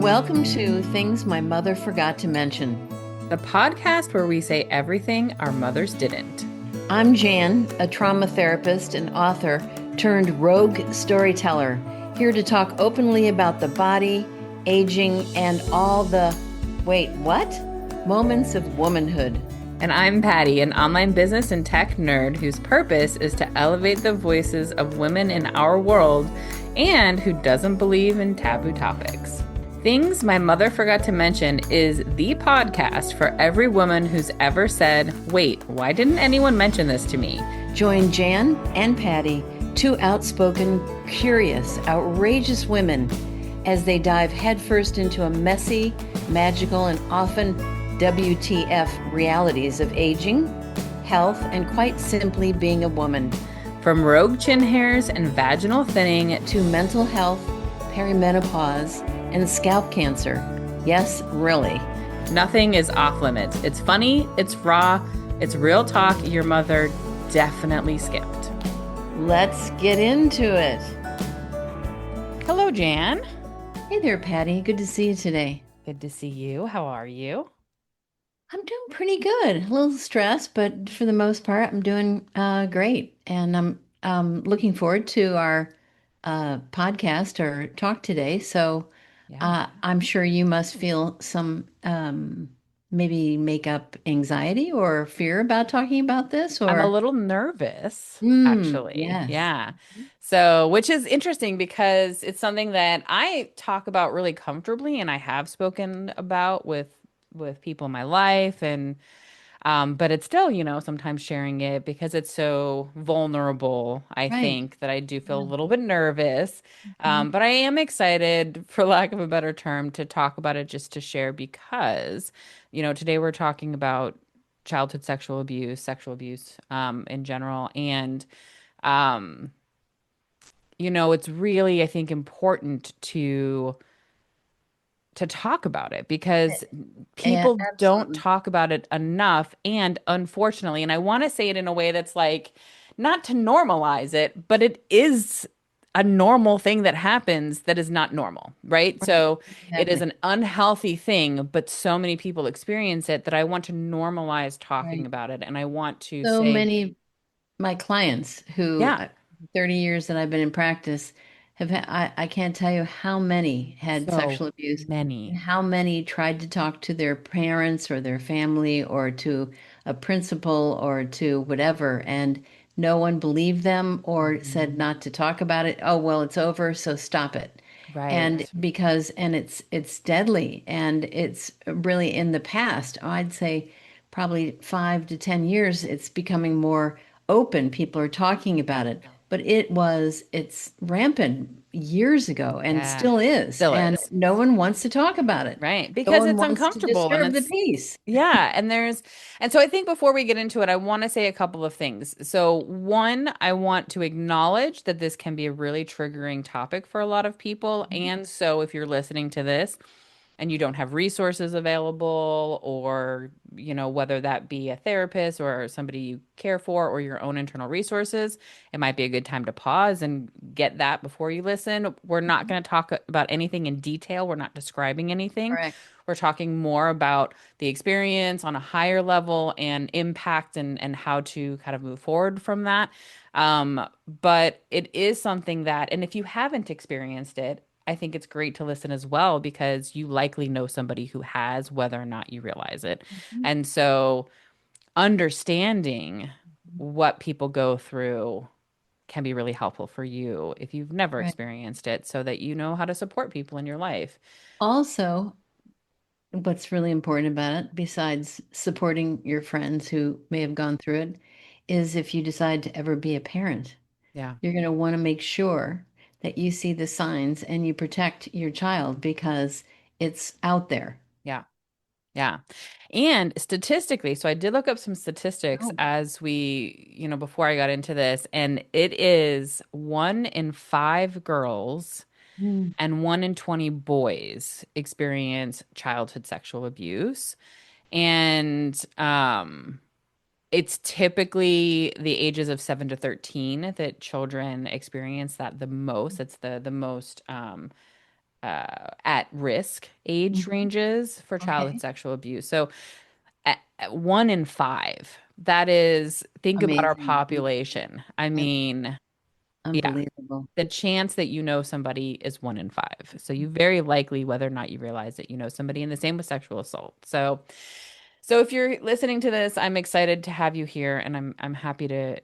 Welcome to Things My Mother Forgot to Mention. The podcast where we say everything our mothers didn't. I'm Jan, a trauma therapist and author turned rogue storyteller, here to talk openly about the body, aging, and all the, wait, what? Moments of womanhood. And I'm Patti, an online business and tech nerd whose purpose is to elevate the voices of women in our world and who doesn't believe in taboo topics. Things My Mother Forgot to Mention is the podcast for every woman who's ever said, wait, why didn't anyone mention this to me? Join Jan and Patti, two outspoken, curious, outrageous women, as they dive headfirst into a messy, magical, and often WTF realities of aging, health, and quite simply being a woman. From rogue chin hairs and vaginal thinning to mental health, perimenopause, and scalp cancer. Yes, really. Nothing is off limits. It's funny, it's raw, it's real talk your mother definitely skipped. Let's get into it. Hello, Jan. Hey there, Patti. Good to see you today. Good to see you. How are you? I'm doing pretty good. A little stressed, but for the most part, I'm doing great. And I'm looking forward to our podcast or talk today. So I'm sure you must feel some maybe make up anxiety or fear about talking about this, I'm a or little nervous, actually. yes. Yeah. So, which is interesting because it's something that I talk about really comfortably and I have spoken about with people in my life and but it's still, sometimes sharing it because it's so vulnerable, I Right. think that I do feel a Yeah. little bit nervous. Mhm. But I am excited, for lack of a better term, to talk about it just to share because, today we're talking about childhood sexual abuse, in general. And, um, it's really, I think, important to talk about it because Yeah, people don't absolutely. talk about it enough. And unfortunately, and I want to say it in a way that's like not to normalize it, but it is a normal thing that happens that is not normal, right? Right. So it is Exactly. an unhealthy thing, but so many people experience it that I want to normalize talking Right. about it. And I want to So say, many my clients who yeah, 30 years that I've been in practice I can't tell you how many had so sexual abuse and many. how many tried to talk to their parents or their family or to a principal or to whatever, and no one believed them or said Mhm. not to talk about it. Oh, well, it's over, so stop it. And Right. because and it's deadly and it's really in the past. I'd say probably 5 to 10 years, it's becoming more open. People are talking about it, but it's rampant years ago and Yeah. still is. Still And is. no one wants to talk about it. Right. No Because one it's wants to uncomfortable and disturb the it's, peace. yeah. And so I think before we get into it, I want to say a couple of things. So, one, I want to acknowledge that this can be a really triggering topic for a lot of people. And so, if you're listening to this, and you don't have resources available, or, whether that be a therapist or somebody you care for or your own internal resources, it might be a good time to pause and get that before you listen. We're not going to talk about anything in detail. We're not describing anything. Correct. We're talking more about the experience on a higher level and impact and how to kind of move forward from that. But it is something that, and if you haven't experienced it, I think it's great to listen as well because you likely know somebody who has, whether or not you realize it. Mhm. And so understanding what people go through can be really helpful for you if you've never Right. experienced it so that you know how to support people in your life. Also, what's really important about it, besides supporting your friends who may have gone through it, is if you decide to ever be a parent, Yeah. you're going to want to make sure that you see the signs and you protect your child because it's out there. Yeah. Yeah. And statistically, so I did look up some statistics Oh. as before I got into this, and it is 1 in 5 girls Mm. and 1 in 20 boys experience childhood sexual abuse. And it's typically the ages of 7 to 13 that children experience that the most. It's the most at risk age Hmm. ranges for childhood Okay. sexual abuse. So at 1 in 5, that is, think about our Amazing. population. I That's mean, yeah, unbelievable. the chance that you know somebody is 1 in 5. So you very likely, whether or not you realize that you know somebody, and the same with sexual assault. So if you're listening to this, I'm excited to have you here, and I'm happy to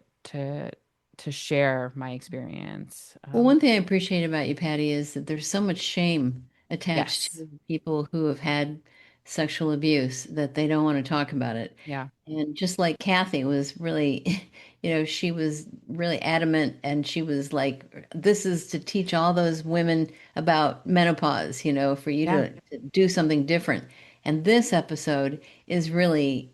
to share my experience. Well, one thing I appreciate about you, Patty, is that there's so much shame attached Yes. to people who have had sexual abuse that they don't want to talk about it. Yeah. And just like Kathy was really, she was really adamant and she was like, this is to teach all those women about menopause, for you Yeah. to do something different. And this episode is really,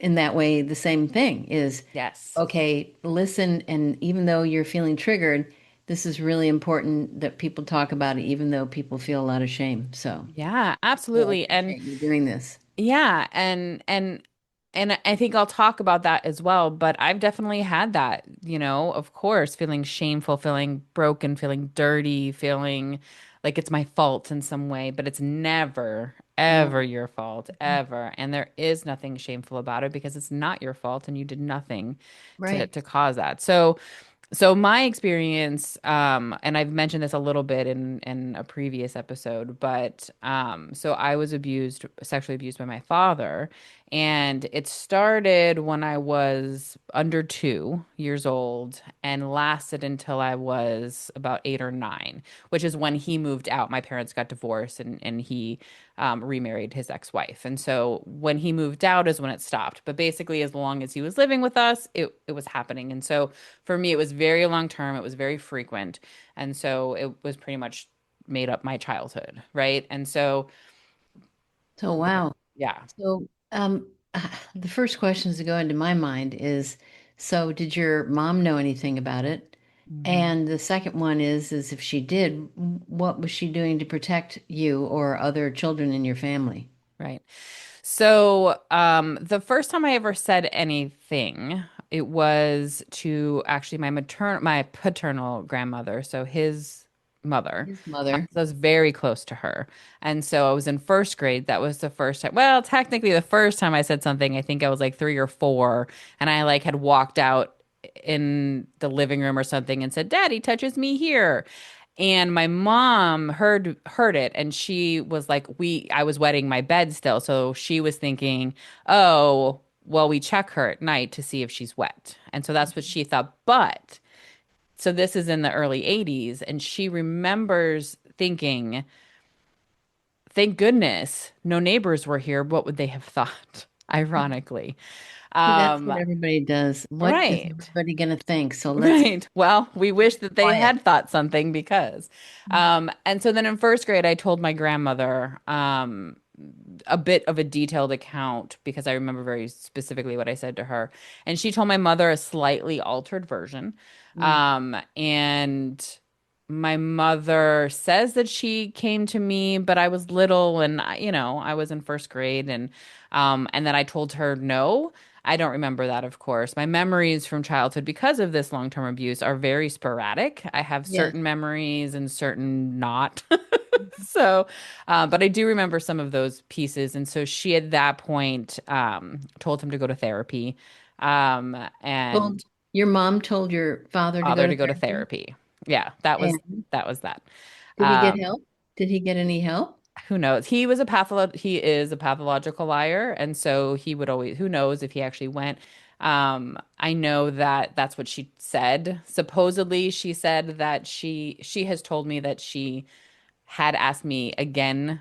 in that way, the same thing is, Yes. okay, listen, and even though you're feeling triggered, this is really important that people talk about it, even though people feel a lot of shame. Yeah, So I absolutely. And appreciate you doing this. yeah, and I think I'll talk about that as well, but I've definitely had that, of course, feeling shameful, feeling broken, feeling dirty, feeling like it's my fault in some way, but it's never ever No. your fault, ever. And there is nothing shameful about it because it's not your fault and you did nothing to Right. cause that. So my experience, and I've mentioned this a little bit in a previous episode, but so I was sexually abused by my father, and it started when I was under 2 years old and lasted until I was about 8 or 9, which is when he moved out. My parents got divorced, and he remarried his ex-wife. And so when he moved out is when it stopped. But basically, as long as he was living with us, it was happening. And so for me, it was very long term. It was very frequent. And so it was pretty much made up my childhood, right? And so, So, wow. yeah. So, the first questions that go into my mind is, so did your mom know anything about it? Mhm. And the second one is if she did, what was she doing to protect you or other children in your family? Right. So, the first time I ever said anything, it was to actually my paternal grandmother, so his mother. His mother. So I was very close to her. And so I was in first grade. That was the first time. Well, technically the first time I said something, I think I was like 3 or 4, and I like had walked out in the living room or something and said, "Daddy touches me here." And my mom heard it, and she was like, I was wetting my bed still, so she was thinking, "Oh, well, we check her at night to see if she's wet." And so that's what she thought. But so this is in the early 80s, and she remembers thinking, "Thank goodness no neighbors were here. What would they have thought?" Ironically. See, that's Um, what everybody does. What is right. everybody going to think? So let's keep Right. Well, we wish that they quiet. had thought something because. And so then in first grade, I told my grandmother a bit of a detailed account because I remember very specifically what I said to her. And she told my mother a slightly altered version. Mm. And my mother says that she came to me, but I was little and I was in first grade, and then I told her no. I don't remember that, of course. My memories from childhood, because of this long-term abuse, are very sporadic. I have Yes. certain memories and certain not. So, but I do remember some of those pieces. And so she, at that point, told him to go to therapy, Told and your mom told your father to go father to to go to therapy. therapy. Yeah, And that was that. did he get Um, help? Did he get any help? who knows? He is a pathological liar, and so he would always, who knows if he actually went. I know that that's what she said. Supposedly, she said that she has told me that she had asked me again,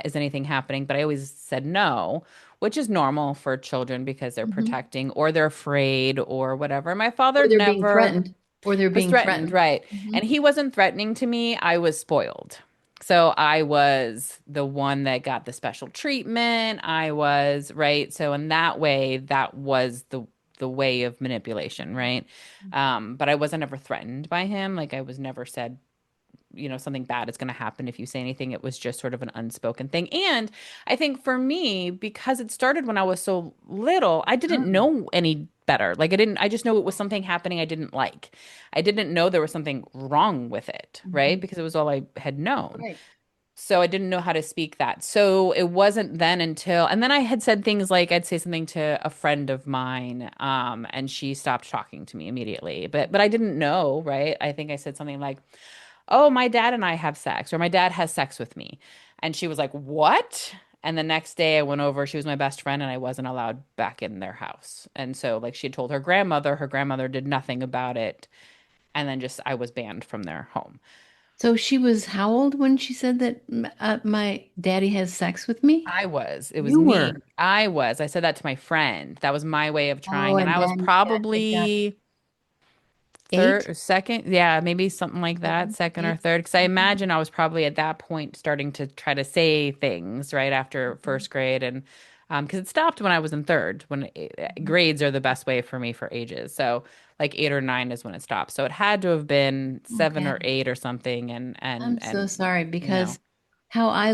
is anything happening? But I always said no, which is normal for children because they're Hmm. protecting or they're afraid or whatever. My father Or they're being never threatened. Or they're was being threatened, threatened. right? Hmm. And he wasn't threatening to me. I was spoiled. So I was the one that got the special treatment. I was, right? So in that way, that was the way of manipulation, right? But I wasn't ever threatened by him. Like I was never said something bad is going to happen if you say anything. It was just sort of an unspoken thing. And I think for me, because it started when I was so little, I didn't Oh, know any better. Like I just know it was something happening I didn't like. I didn't know there was something wrong with it, right? mhm. Because it was all I had known. Right. So I didn't know how to speak that. So it wasn't then until, and then I had said things like I'd say something to a friend of mine, and she stopped talking to me immediately. But I didn't know, right? I think I said something like, "Oh, my dad and I have sex," or "My dad has sex with me," and she was like, "What?" And the next day I went over. She was my best friend, and I wasn't allowed back in their house. And so, like, she had told her grandmother did nothing about it, and then just I was banned from their home. So she was how old when she said that my daddy has sex with me? It was You me. were. I said that to my friend. That was my way of Oh, trying. And and I was then you got kicked out. probably third Eight? or second. Yeah, maybe something like that, Seven? second or Eight? third. Because I Mhm. imagine I was probably at that point starting to try to say things right after Mhm. first grade. And because it stopped when I was in third, when Mhm. grades are the best way for me for ages. So like 8 or 9 is when it stopped. So it had to have been 7 or 8 or something. I'm so sorry You know, because how I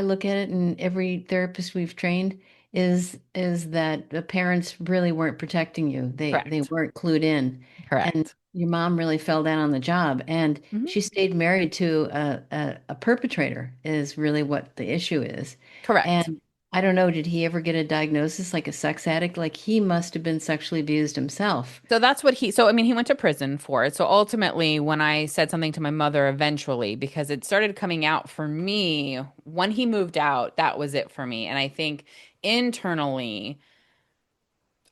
look at it, and every therapist we've trained is that the parents really weren't protecting you. They correct, weren't clued in, and correct, your mom really fell down on the job, and hmm she stayed married to a perpetrator is really what the issue is. correct. And I don't know, did he ever get a diagnosis like a sex addict? Like he must have been sexually abused himself. So that's what so I mean, he went to prison for it. So ultimately, when I said something to my mother eventually, because it started coming out for me when he moved out, that was it for me. And I think internally,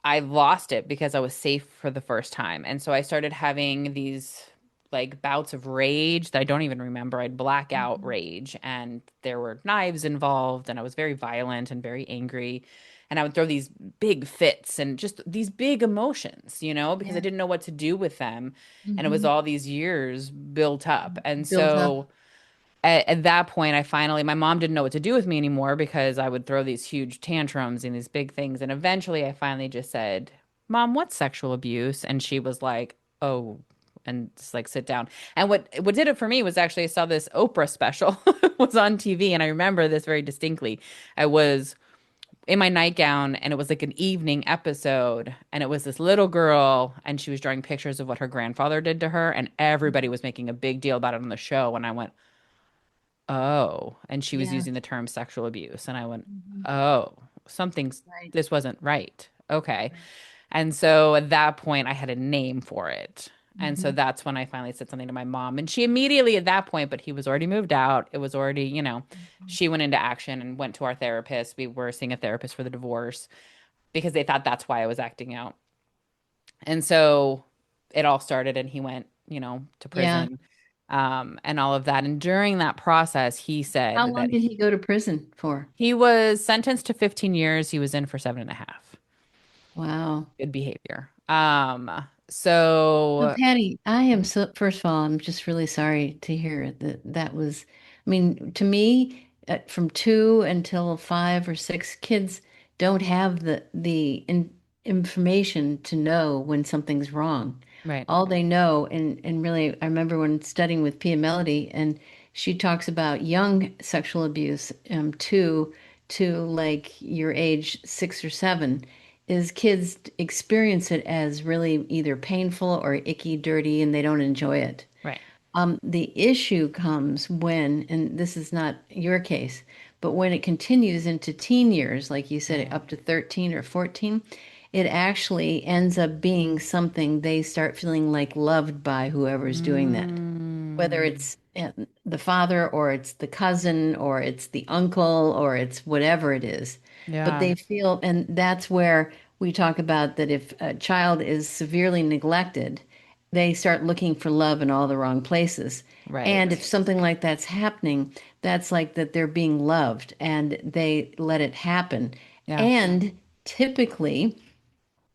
I lost it because I was safe for the first time. And so I started having these like bouts of rage that I don't even remember. I'd black out Mhm. rage and there were knives involved and I was very violent and very angry. And I would throw these big fits and just these big emotions, because I Yeah. didn't know what to do with them. And it was Hmm. all these years built up. And Built up. so at that point, my mom didn't know what to do with me anymore because I would throw these huge tantrums and these big things. And eventually I finally just said, "Mom, what's sexual abuse?" And she was like, "Oh," and just like sit down. And what did it for me was actually I saw this Oprah special was on TV. And I remember this very distinctly. I was in my nightgown and it was like an evening episode. And it was this little girl and she was drawing pictures of what her grandfather did to her. And everybody was making a big deal about it on the show. And I went, "Oh," and she was Yeah. using the term sexual abuse. And I went, Mhm. "Oh, something's, Right. this wasn't right." Okay. Right. And so at that point, I had a name for it. And so Mhm. that's when I finally said something to my mom. And she immediately at that point, but he was already moved out. It was already, Mhm. she went into action and went to our therapist. We were seeing a therapist for the divorce because they thought that's why I was acting out. And so it all started, and he went, to Yeah. prison, and all of that. And during that process, he How said long that did he go to prison for? he was sentenced to 15 years. He was in for 7.5. Wow. Good behavior. So, So Patty, I am so, first of all, I'm just really sorry to hear that that was, I mean, to me, from two until five or six, kids don't have the information to know when something's wrong. right, All they know, and really, I remember when studying with Pia Melody, and she talks about young sexual abuse, to like your age 6 or 7 is kids experience it as really either painful or icky, dirty, and they don't enjoy it. right, The issue comes when, and this is not your case, but when it continues into teen years, like you said, right. up to 13 or 14, it actually ends up being something they start feeling like loved by whoever's doing that, whether Mm, it's the father or it's the cousin or it's the uncle or it's whatever it is. But yeah, they feel, and that's where we talk about that if a child is severely neglected, they start looking for love in all the wrong places. And if right. something like that's happening, that's like that they're being loved and they let it happen. Yeah, And typically,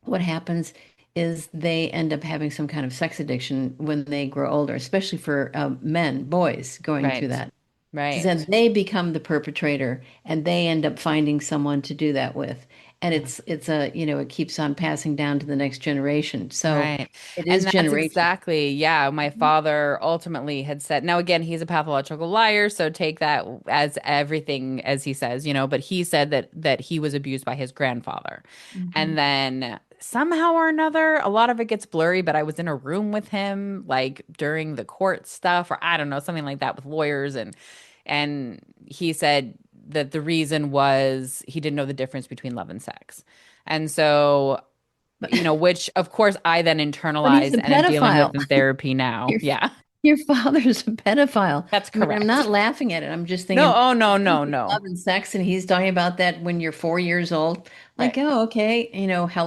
what happens is they end up having some kind of sex addiction when they grow older, especially for men, boys going through right, that. Because then right, they become the perpetrator and they end up finding someone to do that with. and Yeah. it's a, it keeps on passing down to the next generation. So Right. it And is that's generational. exactly, yeah, my father ultimately had said, now again, he's a pathological liar, so take that as everything as he says, but he said that he was abused by his grandfather. Mhm. And then somehow or another, a lot of it gets blurry, but I was in a room with him like during the court stuff, or I don't know, something like that with lawyers, and he said that the reason was he didn't know the difference between love and sex. And so But which of course I then but he's internalized a and am dealing pedophile. with in therapy now. Your Yeah, your father's a pedophile. that's I mean, I'm not correct. laughing at it. I'm just No, thinking, oh no, if you no, think no. love and sex, and he's talking about that when you're 4 years old. Like, Right, oh, okay,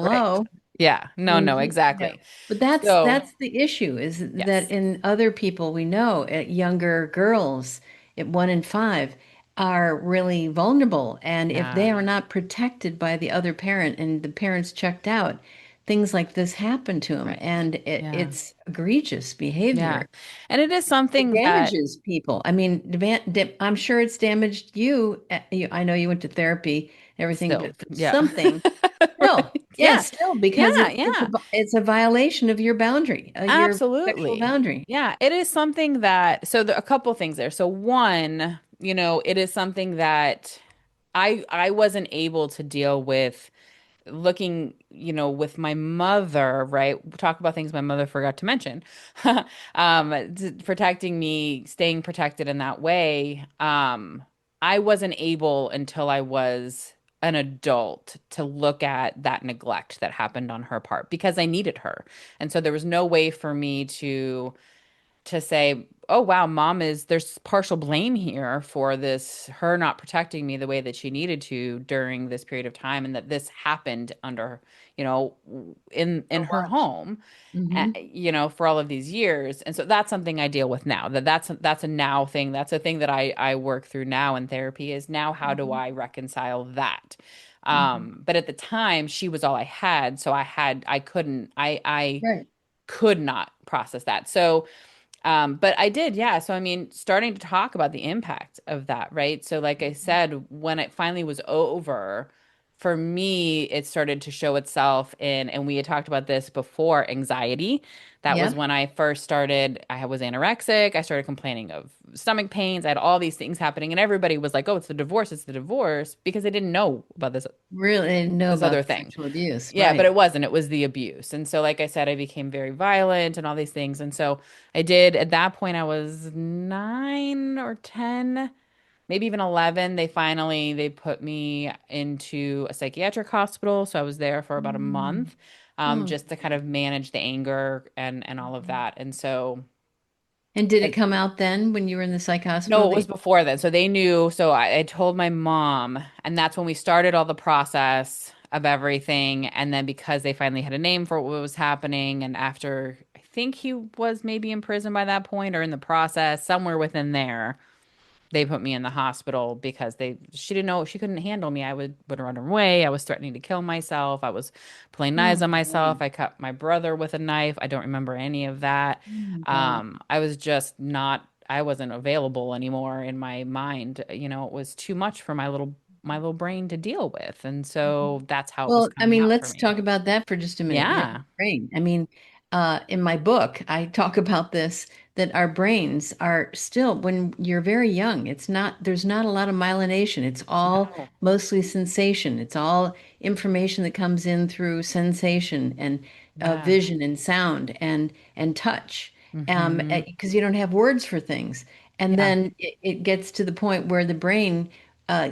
right. hello. Yeah, I no, mean, no, exactly. but that's So, that's the issue is that yes. in other people we know, younger girls, at 1 in 5, are really vulnerable. And if they Yeah, are not protected by the other parent and the parents checked out, things like this happen to them. right. And Yeah. it's egregious Yeah. behavior. And it is It something that damages people. I mean, I'm sure it's damaged you. I know you went to therapy and everything, still, but for yeah. something, still, Right. yeah, Yeah. still, because Yeah, it's yeah. it's a violation of your boundary, your sexual Absolutely. boundary. Yeah, it is something that, so there are a couple things there. So one, it is something that I wasn't able to deal with looking, with my mother, right? Talk about things my mother forgot to mention. Protecting me, staying protected in that way. I wasn't able until I was an adult to look at that neglect that happened on her part because I needed her. And so there was no way for me to say, oh, wow, there's partial blame here for this, her not protecting me the way that she needed to during this period of time, and that this happened under, you know, in For her what? home, Hmm. for all of these years. And so that's something I deal with now. That's a now thing. That's a thing that I work through now in therapy is now how do Hmm. I reconcile that? Hmm. But at the time, she was all I had, so I couldn't, I Right. could not process that. So but I did, yeah. So I mean, starting to talk about the impact of that, right? So like I said, when it finally was over, for me, it started to show itself in, and we had talked about this before, anxiety. That was Yep. when I first started, I was anorexic. I started complaining of stomach pains. I had all these things happening, and everybody was like, "Oh, it's the divorce," because they didn't know about Really didn't know this about other the thing. sexual abuse. Yeah, but Right. it wasn't. It was the abuse. And so, like I said, I became very violent and all these things. And so I did, at that point, I was 9 or 10, maybe even 11. They put me into a psychiatric hospital. So I was there for about a Mm. month, Oh, just to kind of manage the anger and all of that. And so and did it come out then when you were in the psych hospital? no, it was before then. So they knew. So I told my mom, and that's when we started all the process of everything. And then because they finally had a name for what was happening, and after I think he was maybe in prison by that point or in the process, somewhere within there, they put me in the hospital because she didn't know she couldn't handle me. I would run away. I was threatening to kill myself. I was pulling Oh knives on myself. God. I cut my brother with a knife. I don't remember any of that. Oh my God. I was just not I wasn't available anymore in my mind. It was too much for my little brain to deal with. And so that's how it was Well, I coming mean, out for let's me. talk about that for just a minute. Your Yeah. brain. I mean, in my book, I talk about this that our brains are still, when you're very young, there's not a lot of myelination. It's all No. mostly sensation. It's all information that comes in through sensation and Yeah. vision and sound and touch, Hmm. because you don't have words for things. And Yeah. then it gets to the point where the brain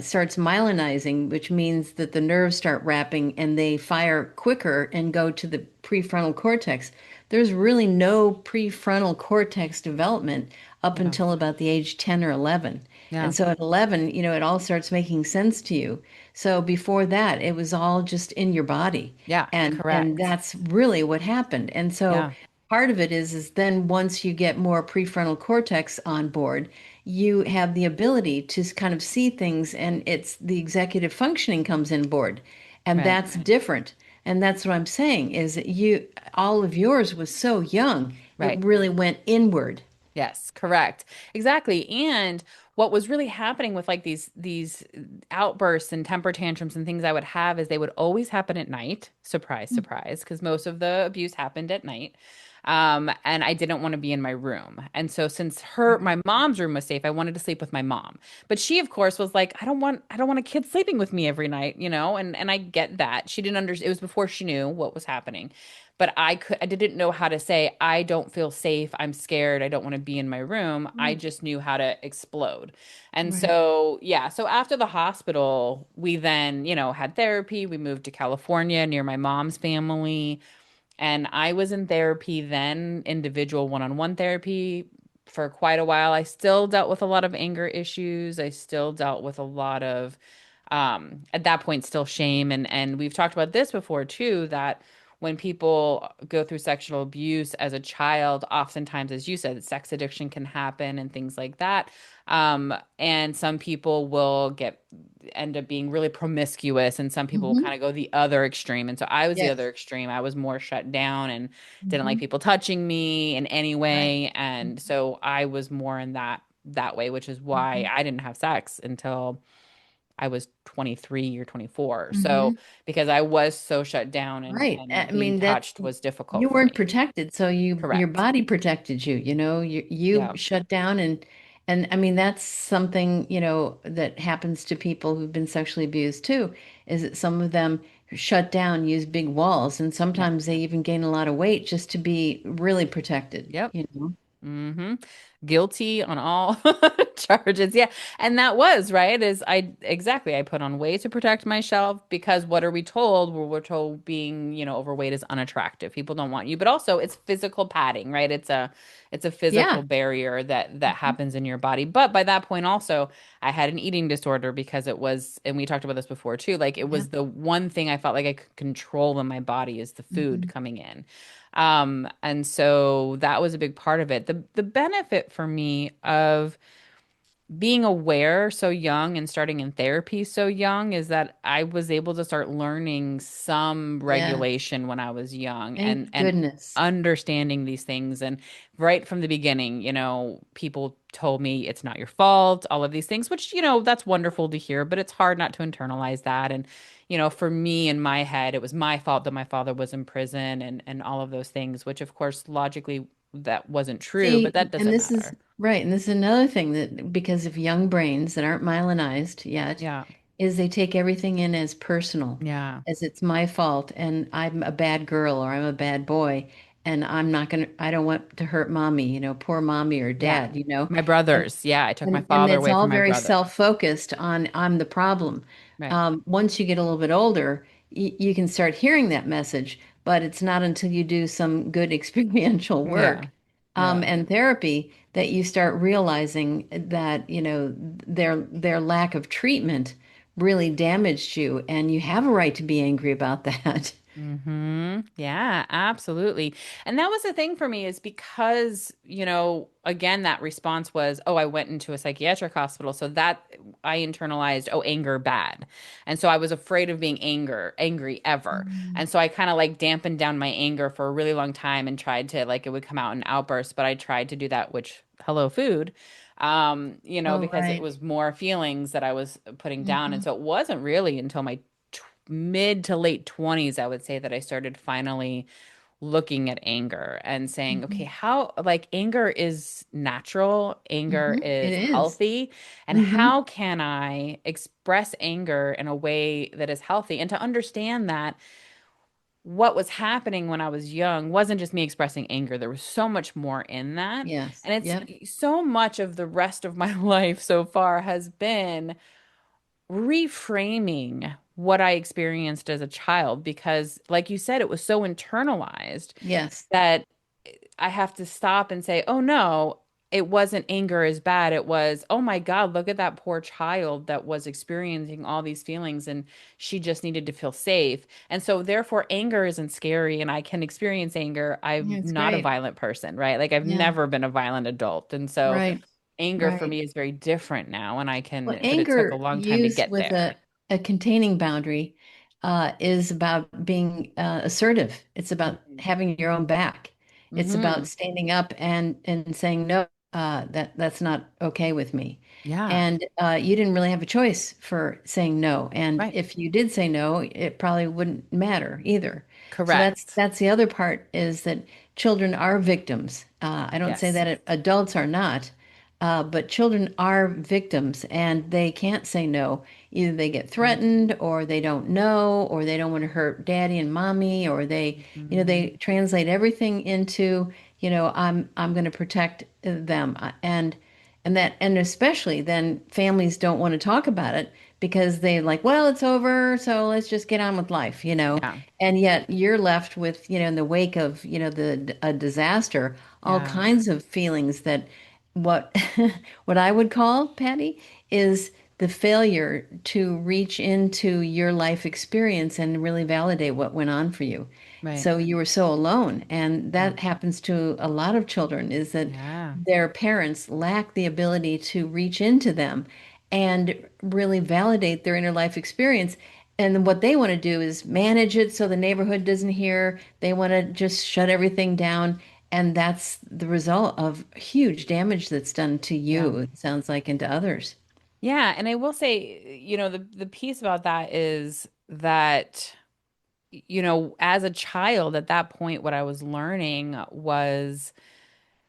starts myelinizing, which means that the nerves start wrapping and they fire quicker and go to the prefrontal cortex. There's really no prefrontal cortex development up Yeah. until about the age 10 or 11. Yeah. And so at 11, it all starts making sense to you. So before that, it was all just in your body. Yeah. And Correct. that's really what happened. And so Yeah. part of it is then once you get more prefrontal cortex on board, you have the ability to kind of see things, and it's the executive functioning comes in board, and Right. that's different. And that's what I'm saying is that all of yours was so young, it Right. really went inward. Yes, correct. Exactly. And what was really happening with like these outbursts and temper tantrums and things I would have is they would always happen at night. Surprise, Mhm. surprise, because most of the abuse happened at night. And I didn't want to be in my room. And so since my mom's room was safe, I wanted to sleep with my mom. But she, of course, was like, I don't want a kid sleeping with me every night, and I get that. She didn't understand. It was before she knew what was happening. But I didn't know how to say, I don't feel safe. I'm scared. I don't want to be in my room. I Right. just knew how to explode. And Right. so, yeah. So after the hospital, we then, had therapy. We moved to California near my mom's family. And I was in therapy then, individual one-on-one therapy for quite a while. I still dealt with a lot of anger issues. I still dealt with a lot of, at that point, still shame. And we've talked about this before too, that when people go through sexual abuse as a child, oftentimes, as you said, sex addiction can happen and things like that. And some people will end up being really promiscuous, and some people will Hmm. kind of go the other extreme. And so I was the other Yes. extreme. I was more shut down and didn't like Hmm. people touching me in any Right. way. And so I was more in that way, which is why Hmm. I didn't have sex until I was 23 or 24. So Hmm. because I was so shut down and Right. and I being mean that touched was difficult you for weren't me. protected, so your Correct. body protected you, you Yeah. shut down and I mean that's something, that happens to people who've been sexually abused too, is that some of them shut down, use big walls, and Yeah. sometimes they even gain a lot of weight just to be really protected, Yep. you know? Hmm. Guilty on all charges. Yeah. And that was, right, I put on weight to protect myself because what are we told? We're told being, overweight is unattractive. People don't want you, but also it's physical padding, right? It's a physical Yeah. barrier that Mhm. happens in your body. But by that point also, I had an eating disorder because it was, and we talked about this before too, like it Yeah. was the one thing I felt like I could control in my body is the food Hmm. coming in. And so that was a big part of it. The benefit for me of being aware so young and starting in therapy so young is that I was able to start learning some Yes. regulation when I was young Thank and goodness. understanding these things. And right from the beginning, people told me it's not your fault, all of these things, which, that's wonderful to hear, but it's hard not to internalize that. And, for me in my head, it was my fault that my father was in prison and all of those things, which of course logically that wasn't true, but See, that and doesn't this is matter. right, and this is another thing that because of young brains that aren't myelinized yet, Yeah. is they take everything in as personal, Yeah. as it's my fault and I'm a bad girl or I'm a bad boy and I don't want to hurt mommy, poor mommy or Yeah. dad. My And brothers. Yeah. I took my and father it's away all from my very brother. self-focused on I'm the problem. Right. Once you get a little bit older, you can start hearing that message, but it's not until you do some good experiential Yeah. work, Yeah. and therapy that you start realizing that, their lack of treatment really damaged you, and you have a right to be angry about that. Yeah, absolutely. And that was the thing for me is because, again, that response was, oh, I went into a psychiatric hospital. So that I internalized, oh, anger bad. And so I was afraid of being angry ever. Mm. And so I kind of like dampened down my anger for a really long time and tried to like it would come out in outbursts, but I tried to do that, which hello food. Oh, Because it right. was more feelings that I was putting down. And Hmm. so it wasn't really until my mid to late 20s, I would say that I started finally looking at anger and saying, okay, Hmm. how, like, anger is natural, anger Hmm. It is is. healthy, and Hmm. how can I express anger in a way that is healthy? And to understand that what was happening when I was young wasn't just me expressing anger, there was so much more in that. Yes. And Yep. it's so much of the rest of my life so far has been reframing what I experienced as a child because, like you said, it was so internalized Yes. that I have to stop and say, oh no, it wasn't anger as bad. It was, oh my God, look at that poor child that was experiencing all these feelings and she just needed to feel safe. And so, therefore, anger isn't scary and I can experience anger. I'm Yeah, it's not a great. violent person, right? Like, I've Yeah. never been a violent adult. And so, Right. anger for Right. me is very different now. And Well, but it took a anger long time to used get with there. a containing boundary is about being assertive. It's about Mhm. having your own back. It's about Mhm. standing up and saying no. that's not okay with me. Yeah, And you didn't really have a choice for saying no. And right. if you did say no, it probably wouldn't matter either. So Correct. that's the other part is that children are victims. I don't say Yes. that adults are not, but children are victims, and they can't say no. Either they get Right. threatened, or they don't know, or they don't want to hurt daddy and mommy, or they Mhm. translate everything into, I'm going to protect them. And especially then families don't want to talk about it because they like, well, it's over, so let's just get on with life. Yeah. And yet you're left with, in the wake of, the a disaster, all Yeah. kinds of feelings that what what I would call, Patty, is the failure to reach into your life experience and really validate what went on for you. Right. So you were so alone, and Yeah. that happens to a lot of children, is that Yeah. their parents lack the ability to reach into them and really validate their inner life experience. And what they want to do is manage it so the neighborhood doesn't hear. They want to just shut everything down. And that's the result of huge damage that's done to Yeah. you, it sounds like, and to others. Yeah. And I will say, the piece about that is that, as a child at that point, what I was learning was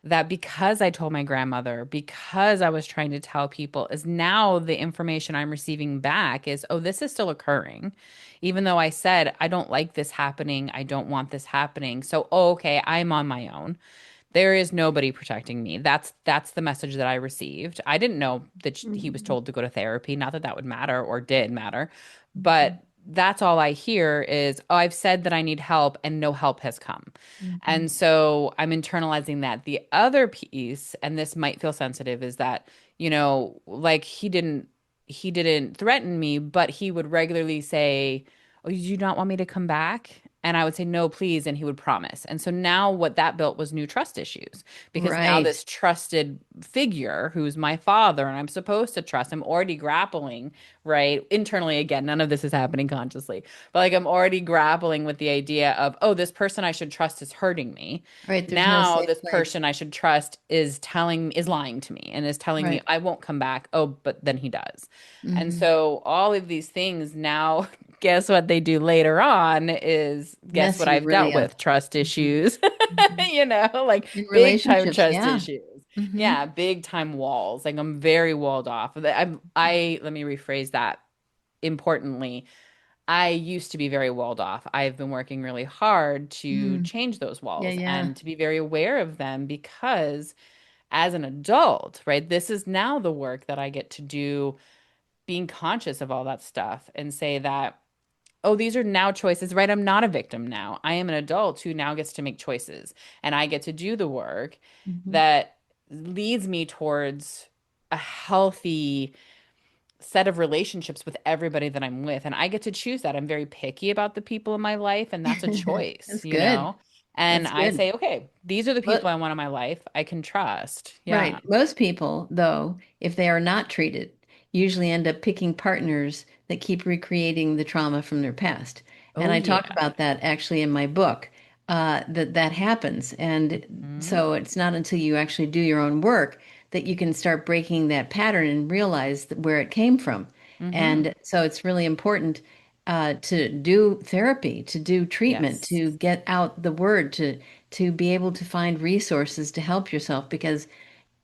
that because I told my grandmother, because I was trying to tell people, is now the information I'm receiving back is, oh, this is still occurring. Even though I said, I don't like this happening, I don't want this happening. So, oh, okay, I'm on my own. There is nobody protecting me. That's the message that I received. I didn't know that he was Mhm. told to go to therapy. Not that that would matter or did matter, Mhm. but that's all I hear is, oh, I've said that I need help and no help has come. Mhm. And so I'm internalizing that. The other piece, and this might feel sensitive, is that, like he didn't threaten me, but he would regularly say, oh, you do not want me to come back? And I would say, no, please. And he would promise. And so now what that built was new trust issues because now Right. this trusted figure who's my father and I'm supposed to trust, I'm already grappling, right? Internally, again, none of this is happening consciously, but like I'm already grappling with the idea of, oh, this person I should trust is hurting me. Right. There's no Now safe this place. person I should trust is lying to me and is telling me Right. I won't come back. Oh, but then he does. And Hmm. so all of these things now, guess what they do later on is guess Mess what you I've really dealt up. with? Trust Mhm. issues, Mhm. like In big time relationships, trust yeah. issues. Hmm. Yeah, big time walls. Like I'm very walled off. Let me rephrase that importantly. I used to be very walled off. I've been working really hard to Mm. change those Yeah, walls yeah. and to be very aware of them because as an adult, right, this is now the work that I get to do, being conscious of all that stuff and say that, oh, these are now choices, right? I'm not a victim now. I am an adult who now gets to make choices and I get to do the work Hmm. that leads me towards a healthy set of relationships with everybody that I'm with. And I get to choose that. I'm very picky about the people in my life, and that's a choice, That's good. And That's I good. say, okay, these are the people But I want in my life. I can trust. Yeah. right. Most people, though, if they are not treated, usually end up picking partners that keep recreating the trauma from their past. And Oh, I talk yeah. about that actually in my book, that happens. And Hmm. so it's not until you actually do your own work that you can start breaking that pattern and realize where it came from. Hmm. And so it's really important to do therapy, to do treatment, Yes. to get out the word, to be able to find resources to help yourself because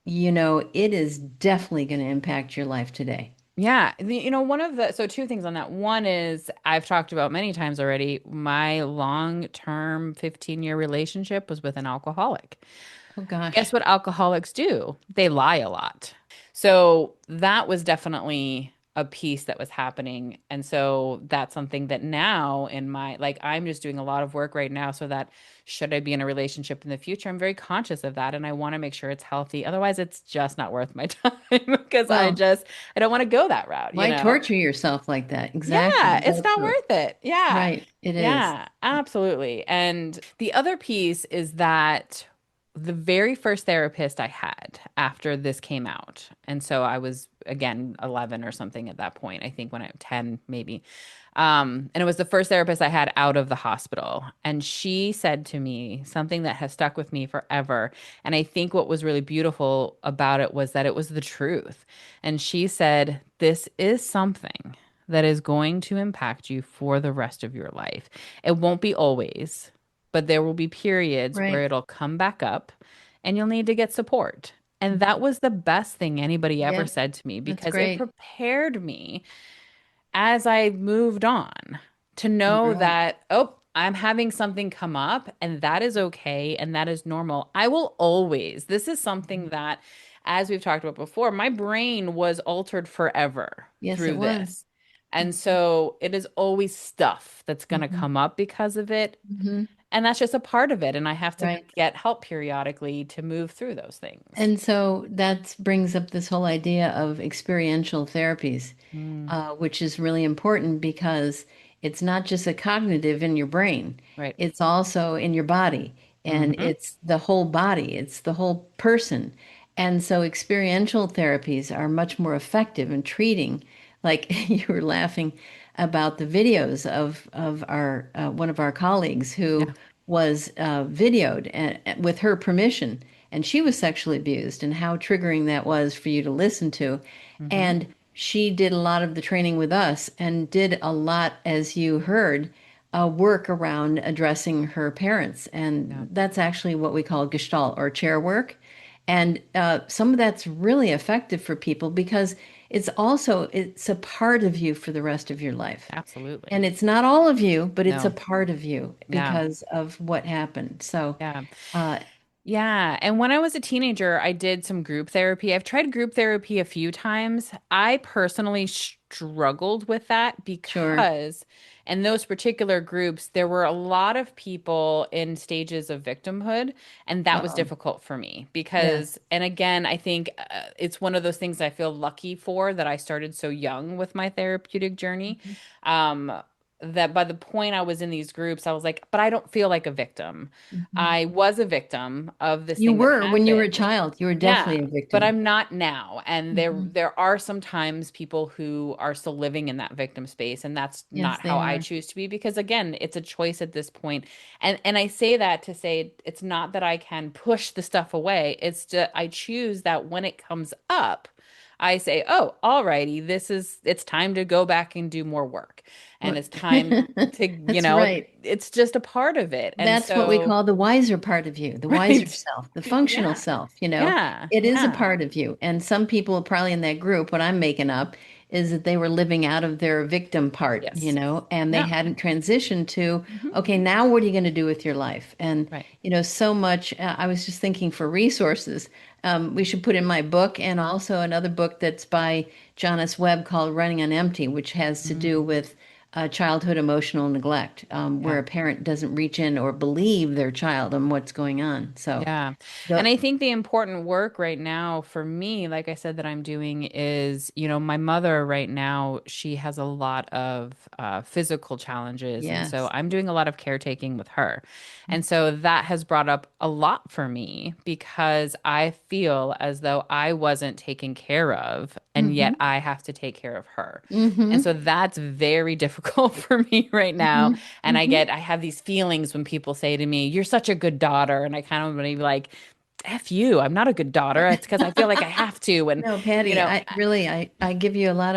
it is definitely going to impact your life today. Yeah. So two things on that. One is I've talked about many times already. My long-term 15-year relationship was with an alcoholic. Oh Guess gosh. what alcoholics do? They lie a lot. So that was definitely a piece that was happening. And so that's something that now I'm just doing a lot of work right now so that should I be in a relationship in the future, I'm very conscious of that and I want to make sure it's healthy. Otherwise, it's just not worth my time because Well, I don't want to go that route, you why know? torture yourself like that? Yeah, Exactly. it's Go not through it. worth it. Yeah. Right. It is. Yeah, absolutely. And the other piece is that the very first therapist I had after this came out, and so I was again 11 or something at that point, I think when I 10 maybe. And it was the first therapist I had out of the hospital. And she said to me something that has stuck with me forever. And I think what was really beautiful about it was that it was the truth. And she said, "This is something that is going to impact you for the rest of your life. It won't be always, but there will be periods where Right. it'll come back up and you'll need to get support." And that Mhm. was the best thing anybody ever Yeah, said to me that's because it great. prepared me as I moved on to know Right. that, oh, I'm having something come up and that is okay and that is normal. I will always, this is something Mhm. that, as we've talked about before, my brain was altered forever Yes, it through was. this. And Mhm. so it is always stuff that's going to Mhm. come up because of it. Mhm. And that's just a part of it. And I have to Right. get help periodically to move through those things. And so that brings up this whole idea of experiential therapies, Mm, which is really important because it's not just a cognitive in your brain, right. it's also in your body, and Hmm. it's the whole body, it's the whole person. And so experiential therapies are much more effective in treating, like you were laughing about the videos of our one of our colleagues who Yeah. was videoed with her permission, and she was sexually abused, and how triggering that was for you to listen to. Hmm. And she did a lot of the training with us and did a lot, as you heard, work around addressing her parents. Yeah. And that's actually what we call gestalt or chair work. And some of that's really effective for people because it's a part of you for the rest of your life. Absolutely. And it's not all of you, but it's a No. part of you Yeah. because of what happened. So, Yeah. uh, Yeah. And when I was a teenager, I did some group therapy. I've tried group therapy a few times. I personally struggled with that sure. because in those particular groups, there were a lot of people in stages of victimhood. And that was Uh-oh. difficult for me Yes. because, and again, I think it's one of those things I feel lucky for that I started so young with my therapeutic journey. Mhm. Um, that by the point I was in these groups, I was like, but I don't feel like a victim. Mhm. I was a victim of this You thing that were when you were a happened. child. You were Yeah, definitely a but victim. I'm not now. And there Hmm. there are sometimes people who are still living in that victim space, and that's Yes, not they how I are. choose to be because again, it's a choice at this point. And I say that to say it's not that I can push the stuff away. It's that I choose that when it comes up, I say, "Oh, alrighty, it's time to go back and do more work." And What? it's time to, That's right. it's just a part of it. And That's what we so, call the wiser part of you, the wiser right. self, the functional Yeah. self, you know. Yeah. It is a Yeah. part of you. And some people probably in that group, what I'm making up is that they were living out of their victim part, you Yes. know, and they Yeah. hadn't transitioned to, Hmm. okay, now what are you going to do with your life? And, Right. you know, so much, I was just thinking for resources, we should put in my book and also another book that's by John S. Webb called Running on Empty, which has to do Mm, with childhood emotional neglect, where yeah. a parent doesn't reach in or believe their child on what's going on. So, Yeah. And the I think the important work right now for me, like I said, that I'm doing is, my mother right now, she has a lot of physical challenges. And so yes. I'm doing a lot of caretaking with her. And so that has brought up a lot for me because I feel as though I wasn't taken care of, and yet Mm-hmm. I have to take care of her. And Mm-hmm. so that's very difficult for me right now. Mm-hmm. And Mm-hmm. I have these feelings when people say to me, "You're such a good daughter." And I kind of want to be like, F you, I'm not a good daughter. It's because I feel like I have to. And, No, you Patty, know, I really I give you a lot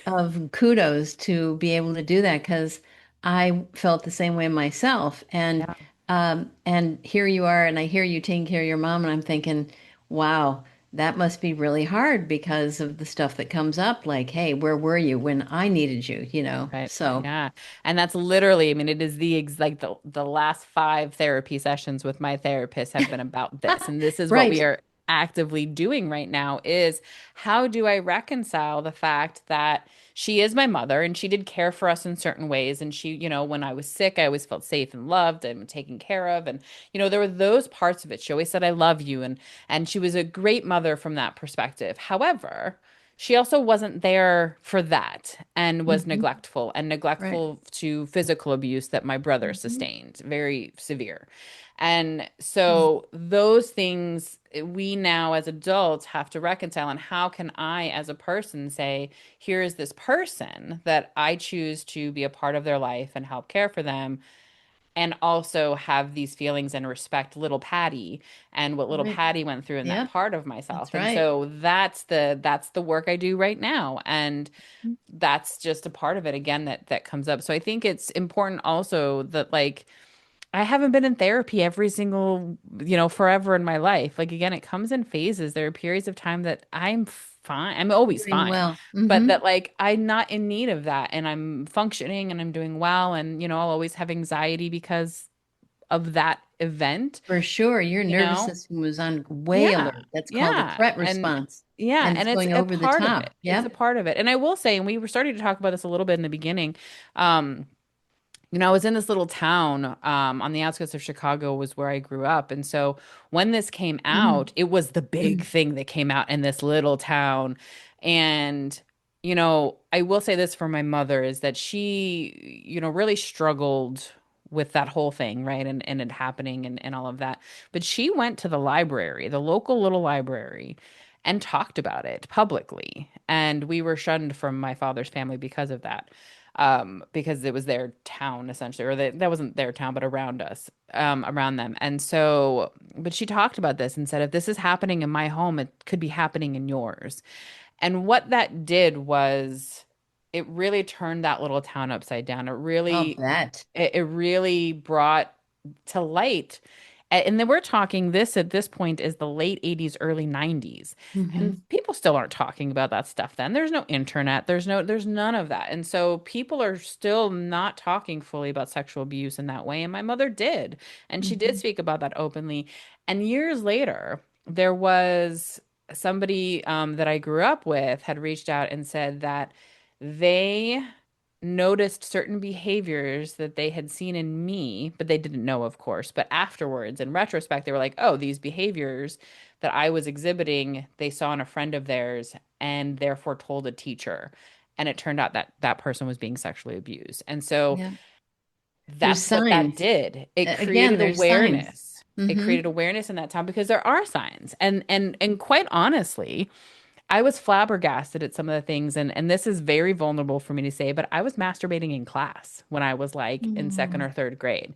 of kudos to be able to do that because I felt the same way myself. yeah, And here you are, and I hear you taking care of your mom, and I'm thinking, wow, that must be really hard because of the stuff that comes up, like, hey, where were you when I needed you, you know? right. So, Yeah. And that's literally, I mean, it is like the last 5 therapy sessions with my therapist have been about this. And this is what we right. are actively doing right now is how do I reconcile the fact that she is my mother and she did care for us in certain ways. And she, when I was sick, I always felt safe and loved and taken care of. And, there were those parts of it. She always said, "I love you." And she was a great mother from that perspective. However, she also wasn't there for that and was Hmm. neglectful and Right. neglectful to physical abuse that my brother Hmm. sustained, very severe. And so those things we now as adults have to reconcile. And how can I, as a person, say, here is this person that I choose to be a part of their life and help care for them, and also have these feelings and respect little Patty and what little Right. Patty went through in that Yep. part of That's myself. And right. so that's the work I do right now. And that's just a part of it again that comes up. So I think it's important also that like I haven't been in therapy every single, forever in my life. Like again, it comes in phases. There are periods of time that I'm fine. I'm always Doing fine. well. But that like I'm not in need of that and I'm functioning and I'm doing well and I'll always have anxiety because of that event, For sure. Your you nervous know? system was on way Yeah. alert. That's called a Yeah. threat And response. yeah, And it's and it's going a over the part of top. it. It's a Yep. part of it. And I will say, and we were starting to talk about this a little bit in the beginning. Um, I was in this little town on the outskirts of Chicago was where I grew up. And so when this came Mhm. out, it was the big thing that came out in this little town. And, I will say this for my mother is that she, really struggled with that whole thing, right? And it happening and all of that. But she went to the library, the local little library, and talked about it publicly. And we were shunned from my father's family because of that, because it was their town essentially, or that wasn't their town, but around us, around them. And so, but she talked about this and said, if this is happening in my home, it could be happening in yours. And what that did was it really turned that little town upside down. I'll bet. It really brought to light. And then we're talking this at this point is the late 80s, early 90s. And Hmm. people still aren't talking about that stuff then. There's no internet, there's none of that. And so people are still not talking fully about sexual abuse in that way. And my mother did. And she did Hmm. speak about that openly. And years later, there was somebody that I grew up with had reached out and said that they noticed certain behaviors that they had seen in me, but they didn't know, of course. But afterwards, in retrospect, they were like, oh, these behaviors that I was exhibiting, they saw in a friend of theirs and therefore told a teacher. And it turned out that that person was being sexually abused. And so Yeah. There's that's what that signs. did. It Again, created there's signs. awareness. It Hmm. created awareness in that time because there are signs. And quite honestly, I was flabbergasted at some of the things, and this is very vulnerable for me to say, but I was masturbating in class when I was like in second Mm. or third grade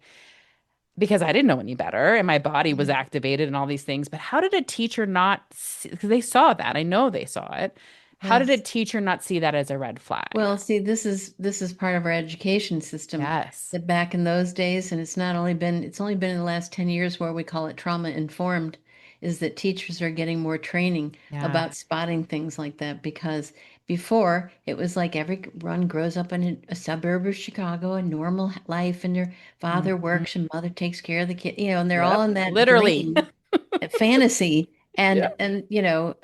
because I didn't know any better and my body was Yeah. activated and all these things. But how did a teacher not see, because they saw that. I know they saw it. How did a Yes. teacher not see that as a red flag? Well, see, this is part of our education system. Yes. That back in those days, and it's only been in the last 10 years where we call it trauma informed, is that teachers are getting more training Yeah. about spotting things like that because before it was like everyone grows up in a suburb of Chicago, a normal life, and their father Mhm. works and mother takes care of the kid, and they're all Yep. in that Literally. dream fantasy and Yep. and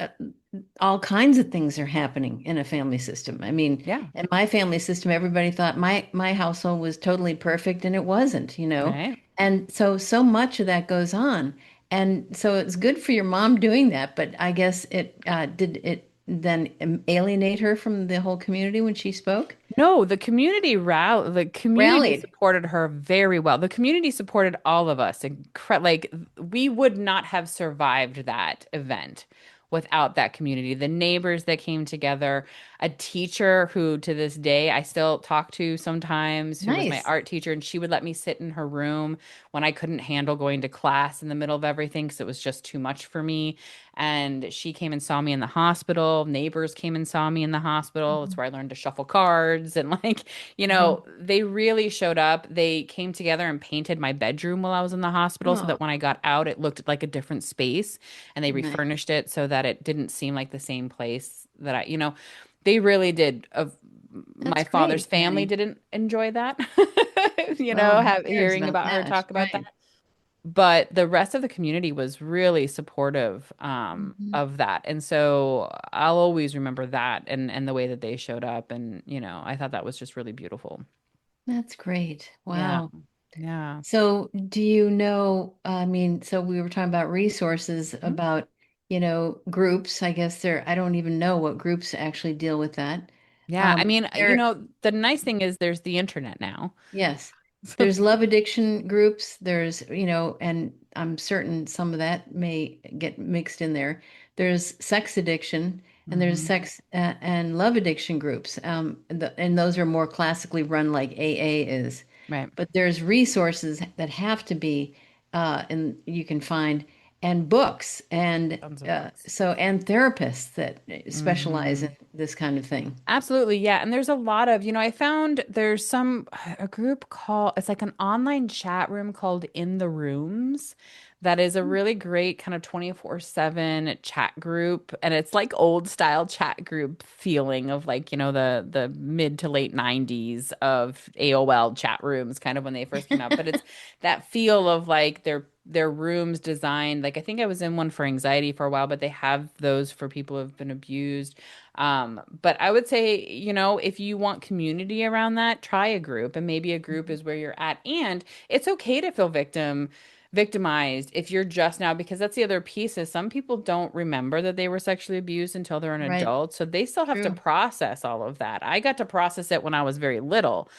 all kinds of things are happening in a family system. I mean, Yeah. in my family system, everybody thought my household was totally perfect, and it wasn't. Right. And so much of that goes on. And so it's good for your mom doing that, but I guess it did it then alienate her from the whole community when she spoke? No, the community Rallied. supported her very well. The community supported all of us. Like we would not have survived that event without that community. The neighbors that came together, a teacher who to this day I still talk to sometimes, who was my Nice. art teacher, and she would let me sit in her room when I couldn't handle going to class in the middle of everything because it was just too much for me. And she came and saw me in the hospital. Neighbors came and saw me in the hospital. It's Mhm. where I learned to shuffle cards. And, like, Mhm. they really showed up. They came together and painted my bedroom while I was in the hospital so Oh, that when I got out, it looked like a different space. And they nice. refurnished it so that it didn't seem like the same place that they really did. My That's father's great, family Patty. didn't enjoy that, Well, who cares hearing about about her that? talk about that, Right. but the rest of the community was really supportive Mhm. of that. And so I'll always remember that and the way that they showed up. And, I thought that was just really beautiful. That's great. Yeah. Wow. Yeah. So, do you know, I mean, so we were talking about resources Mhm. about, groups. I guess I don't even know what groups actually deal with that. Yeah. I mean, There, the nice thing is there's the internet now. yes. there's love addiction groups. There's, and I'm certain some of that may get mixed in there. There's sex addiction, and there's Hmm. sex and love addiction groups. And those are more classically run like AA is. Right. But there's resources that have to be, and you can find, and books, and Tons of books. and therapists that specialize Hmm. in this kind of thing. Absolutely, yeah. And there's a lot of, I found there's a group called, it's like an online chat room called In the Rooms that is a really great kind of 24/7 chat group. And it's like old style chat group feeling of like, the mid to late 90s of AOL chat rooms kind of when they first came out. But it's that feel of like their rooms designed, like I think I was in one for anxiety for a while, but they have those for people who have been abused. But I would say, if you want community around that, try a group, and maybe a group is where you're at. And it's okay to feel victimized if you're just now, because that's the other piece is some people don't remember that they were sexually abused until they're an Right. adult. So they still have to True. process all of that. I got to process it when I was very little.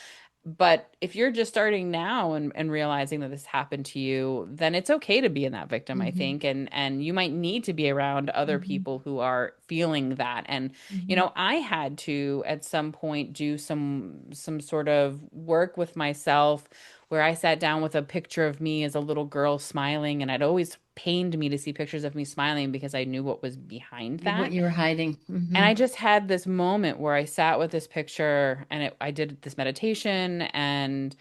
But if you're just starting now and realizing that this happened to you, then it's okay to be in that victim, I Hmm. think. And you might need to be around other Hmm. people who are feeling that. And, Hmm. I had to at some point do some sort of work with myself where I sat down with a picture of me as a little girl smiling, and it always pained me to see pictures of me smiling because I knew what was behind What that. you were hiding. And Hmm. I just had this moment where I sat with this picture and I did this meditation and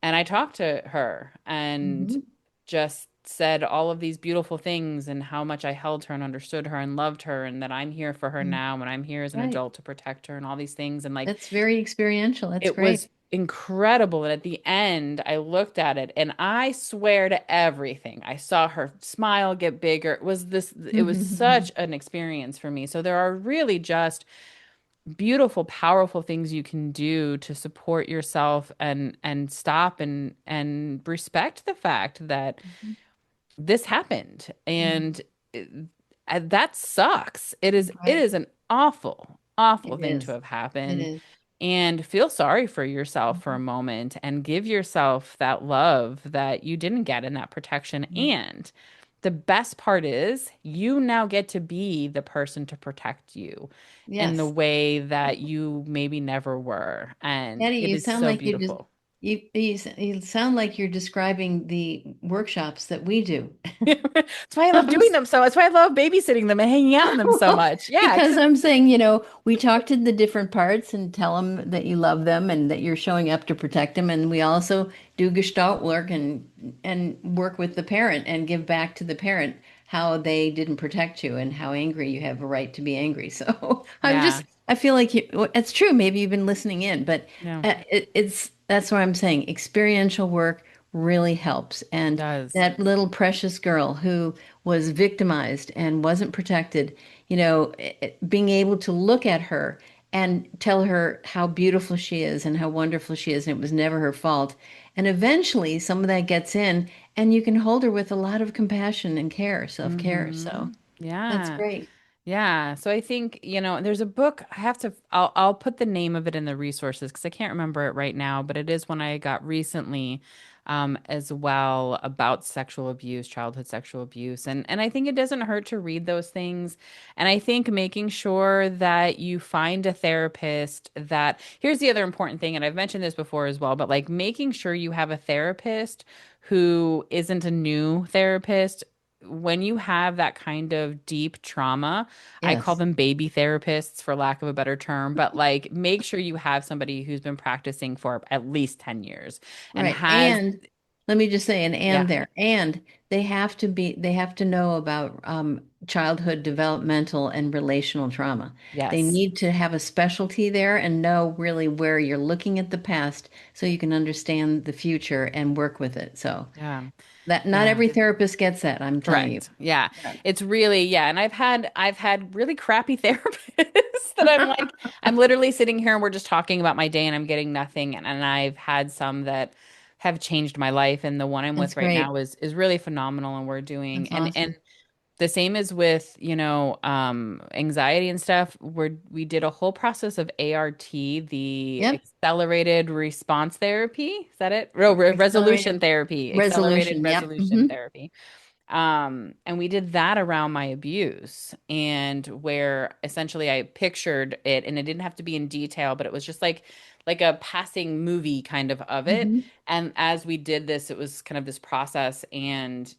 I talked to her and Hmm. just said all of these beautiful things and how much I held her and understood her and loved her and that I'm here for her now and I'm here as an Right. adult to protect her and all these things. And like That's very experiential. That's it great. was incredible. And at the end, I looked at it and I swear to everything. I saw her smile get bigger. It was such an experience for me. So there are really just beautiful, powerful things you can do to support yourself and stop and respect the fact that this happened. Mhm. And it- that sucks. It Right. is an awful, awful It thing to is. have It happened. is. And feel sorry for yourself for a Mhm. moment and give yourself that love that you didn't get in that protection. Right. And the best part is you now get to be the person to protect you in the Yes. way that you maybe never were. And Eddie, it you is sound so like you just beautiful. you sound like you're describing the workshops that we do. That's why I love I'm doing them so. That's why I love babysitting them and hanging out in them so Well, much. Yeah, because because I'm saying, we talk to the different parts and tell them that you love them and that you're showing up to protect them. And we also do Gestalt work and work with the parent and give back to the parent how they didn't protect you and how angry you have a right to be angry. So yeah, I feel like well, it's true. Maybe you've been listening in, but yeah, that's what I'm saying. Experiential work really helps. it And does. that little precious girl who was victimized and wasn't protected, being able to look at her and tell her how beautiful she is and how wonderful she is, and it was never her fault. And eventually, some of that gets in, and you can hold her with a lot of compassion and care, self-care. Hmm. So that's Yeah. great. Yeah, so I think, there's a book I'll put the name of it in the resources because I can't remember it right now, but it is one I got recently as well about sexual abuse, childhood sexual abuse. And I think it doesn't hurt to read those things. And I think making sure that you find a therapist that here's the other important thing, and I've mentioned this before as well, but like making sure you have a therapist who isn't a new therapist when you have that kind of deep trauma, I call Yes. them baby therapists for lack of a better term, but like make sure you have somebody who's been practicing for at least 10 years and Right. has, And let me just say an and yeah, there. And they have to know about childhood developmental and relational trauma. They yes, need to have a specialty there and know really where you're looking at the past so you can understand the future and work with it. So yeah, that not yeah. every therapist gets that, I'm telling you. Correct. Yeah. Yeah. It's really, yeah. And I've had really crappy therapists that I'm like, I'm literally sitting here and we're just talking about my day and I'm getting nothing. And I've had some that have changed my life. And the one I'm That's with right great. now is really phenomenal. And we're doing, That's awesome. The same as with, anxiety and stuff, where we did a whole process of ART, the Yep. accelerated response therapy. Is that it? Resolution Accelerated therapy, accelerated resolution. Yep. resolution therapy. And we did that around my abuse, and where essentially I pictured it, and it didn't have to be in detail, but it was just like a passing movie kind of it. Hmm. And as we did this, it was kind of this process, and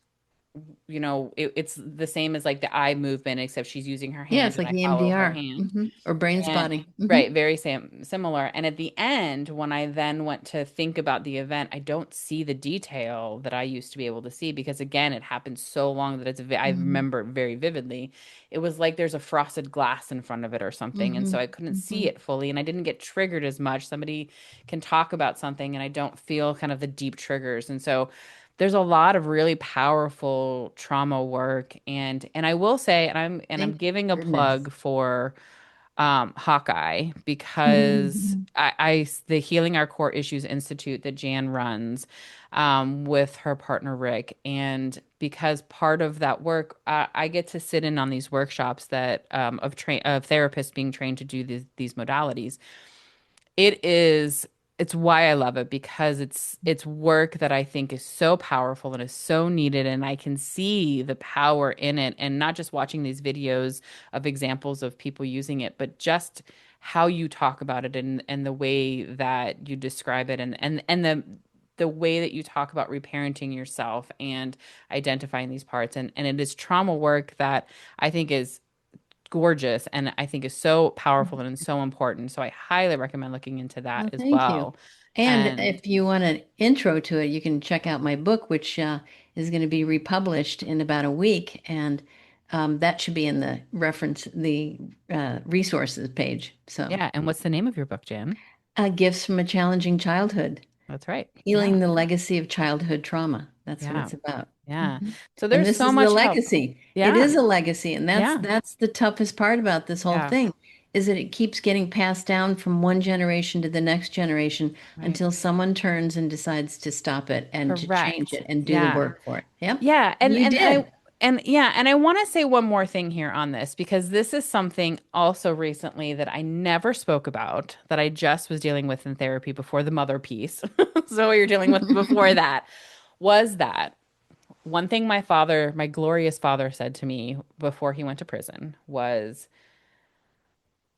it's the same as like the eye movement, except she's using her Yeah, hand it's and like I follow her EMDR, hand. or brain And spotting. right, very similar. And at the end, when I then went to think about the event, I don't see the detail that I used to be able to see because again, it happened so long that I Hmm. remember it very vividly. It was like there's a frosted glass in front of it or something, and so Hmm. I couldn't see Hmm. it fully, and I didn't get triggered as much. Somebody can talk about something, and I don't feel kind of the deep triggers, and so there's a lot of really powerful trauma work, and I will say, and I'm Thank giving a goodness. plug for Hawkeye, because the Healing Our Core Issues Institute that Jan runs with her partner Rick, and because part of that work, I get to sit in on these workshops that of therapists being trained to do these modalities. It is it's why I love it, because it's work that I think is so powerful and is so needed, and I can see the power in it, and not just watching these videos of examples of people using it, but just how you talk about it, and the way that you describe it, and the way that you talk about reparenting yourself and identifying these parts, and it is trauma work that I think is gorgeous and I think is so powerful and so important. So I highly recommend looking into that Well, as thank you. well. And And if you want an intro to it, you can check out my book, which is going to be republished in about a week, and that should be in the resources page. So, yeah, and what's the name of your book, Jan? Gifts from a Challenging Childhood. That's right. Yeah. Healing the Legacy of Childhood Trauma. That's what Yeah. it's about. Yeah. Mhm. So And there's this so is the much help. legacy. It Yeah. is a legacy, and that's Yeah. that's the toughest part about this whole Yeah. thing, is that it keeps getting passed down from one generation to the next generation Right. until someone turns and decides to stop it and to change Correct. it and do the Yeah. work for it. Yep. Yeah, And and you and I did. and yeah, and I want to say one more thing here on this, because this is something also recently that I never spoke about, that I just was dealing with in therapy before the mother piece. So what you're dealing with before that was that one thing my glorious father said to me before he went to prison was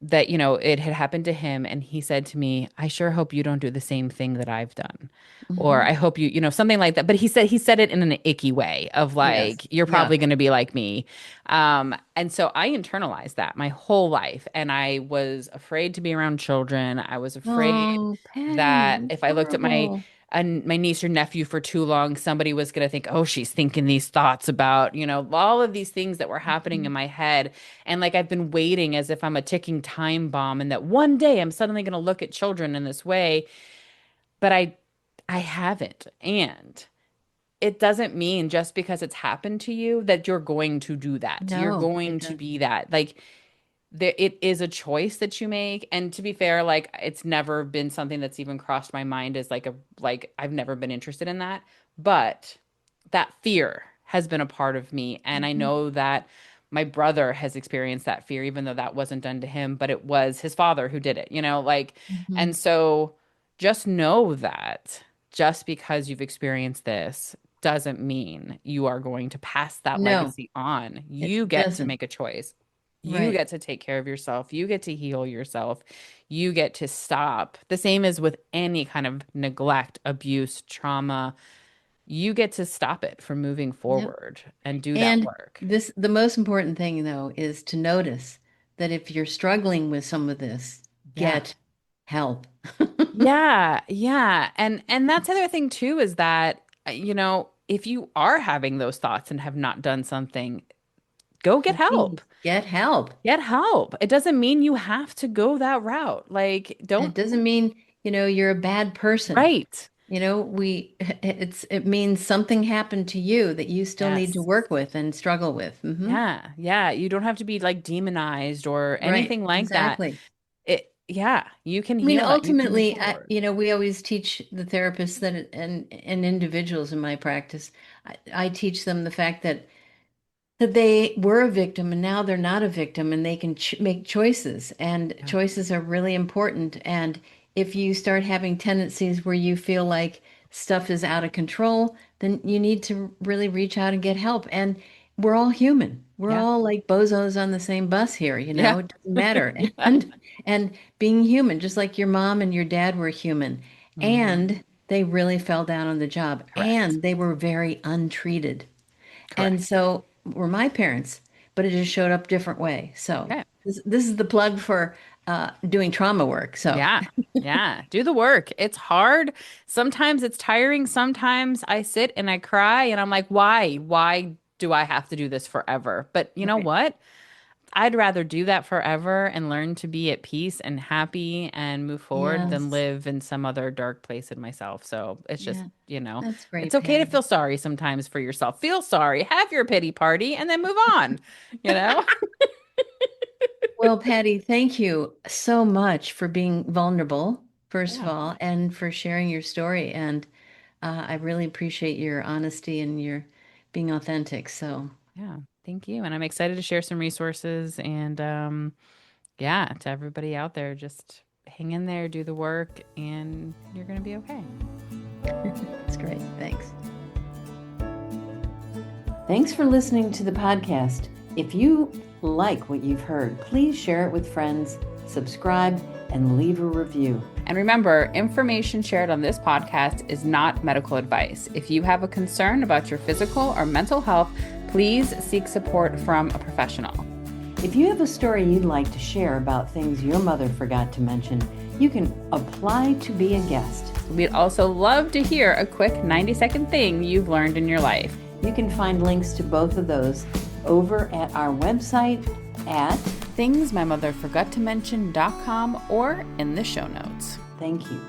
that, it had happened to him, and he said to me, I sure hope you don't do the same thing that I've done. Or Hmm. I hope something like that. But he said it in an icky way of Yes. like, you're Yeah. probably going to be like me. And so I internalized that my whole life. And I was afraid to be around children. I was afraid Oh, Patty, that it's if I looked at my horrible. my niece or nephew for too long, somebody was going to think, oh, she's thinking these thoughts about, all of these things that were happening in Mhm. my head. And like I've been waiting as if I'm a ticking time bomb, and that one day I'm suddenly going to look at children in this way. But I haven't. And it doesn't mean just because it's happened to you that you're going to do that. You're No, it going to doesn't. be that. Like it is a choice that you make. And to be fair, like it's never been something that's even crossed my mind as like I've never been interested in that. But that fear has been a part of me. And I Mhm. know that my brother has experienced that fear, even though that wasn't done to him, but it was his father who did it, like, and Mhm. so just know that just because you've experienced this doesn't mean you are going to pass that No, legacy on. it You get to doesn't. make a choice. You Right. get to take care of yourself. You get to heal yourself. You get to stop. The same as with any kind of neglect, abuse, trauma. You get to stop it from moving Yep. forward and do that And work. the most important thing, though, is to notice that if you're struggling with some of this, Yeah. get help. Yeah, yeah. And that's the other thing too, is that if you are having those thoughts and have not done something, go get help. Please get help. Get help. It doesn't mean you have to go that route. Like, And don't. it doesn't mean, you're a bad person. Right. It means something happened to you that you still need to Yes. work with and struggle with. Hmm. Yeah. Yeah. You don't have to be like demonized or Right. anything like that. Exactly. Yeah, you can I mean, heal that. You can move ultimately, forward. we always teach the therapists and individuals in my practice. I teach them the fact that that they were a victim and now they're not a victim and they can make choices, and Yeah. choices are really important. And if you start having tendencies where you feel like stuff is out of control, then you need to really reach out and get help. And we're all human. We're Yeah. all like bozos on the same bus here, Yeah. it doesn't matter. Yeah. And being human, just like your mom and your dad were human, Hmm. and they really fell down on the job Correct. and they were very untreated. And Correct. so were my parents, but it just showed up different way. So Okay. this is the plug for doing trauma work. So Yeah. Yeah. Do the work. It's hard. Sometimes it's tiring. Sometimes I sit and I cry and I'm like, why? Why do I have to do this forever? But you know right. what? I'd rather do that forever and learn to be at peace and happy and move forward than Yes. live in some other dark place in myself. So it's just, Yeah. you know, That's it's great, okay to Patty. feel sorry sometimes for yourself. Feel sorry, have your pity party, and then move on, you know? Well, Patty, thank you so much for being vulnerable, first of Yeah. all, and for sharing your story. And I really appreciate your honesty and your being authentic. So, Yeah. Thank you. And I'm excited to share some resources and yeah, to everybody out there, just hang in there, do the work, and you're going to be okay. that's great. Thanks. Thanks for listening to the podcast. If you like what you've heard, please share it with friends, subscribe, and leave a review. And remember, information shared on this podcast is not medical advice. If you have a concern about your physical or mental health, please seek support from a professional. If you have a story you'd like to share about things your mother forgot to mention, you can apply to be a guest. We'd also love to hear a quick 90-second thing you've learned in your life. You can find links to both of those over at our website at thingsmymotherforgottomention.com or in the show notes. Thank you.